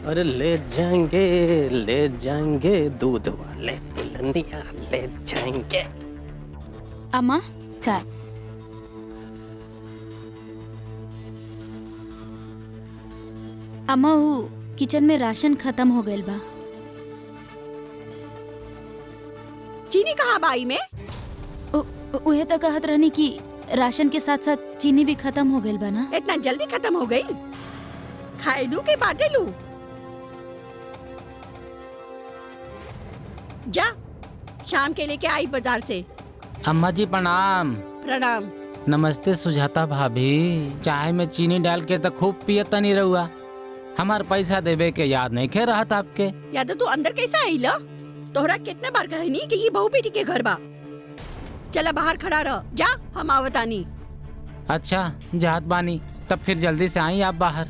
अरे ले जाएंगे दूध वाले दुल्हनिया ले जाएंगे। अम्मा चाय। अम्मा वो किचन में राशन खत्म हो गइल बा। चीनी कहाँ बाई में? उहे तो कहत रहनी कि राशन के साथ साथ चीनी भी खत्म हो गइल बा ना। इतना जल्दी खत्म हो गई? खाए लू के बांटे लू? जा शाम के लेके आई बाजार से। अम्मा जी प्रणाम। प्रणाम। नमस्ते सुजाता भाभी। चाय में चीनी डाल के तो खूब पियता नहीं रहुआ। हमार पैसा देवे के याद नहीं खे रहा था आपके। या तो तू अंदर कैसा आई ला? तोहरा कितना बार कहनी कि ये बहू बेटी के घर बा। चला बाहर खड़ा रह। जा हम आवतानी। अच्छा जात बानी, तब फिर जल्दी से आई आप बाहर।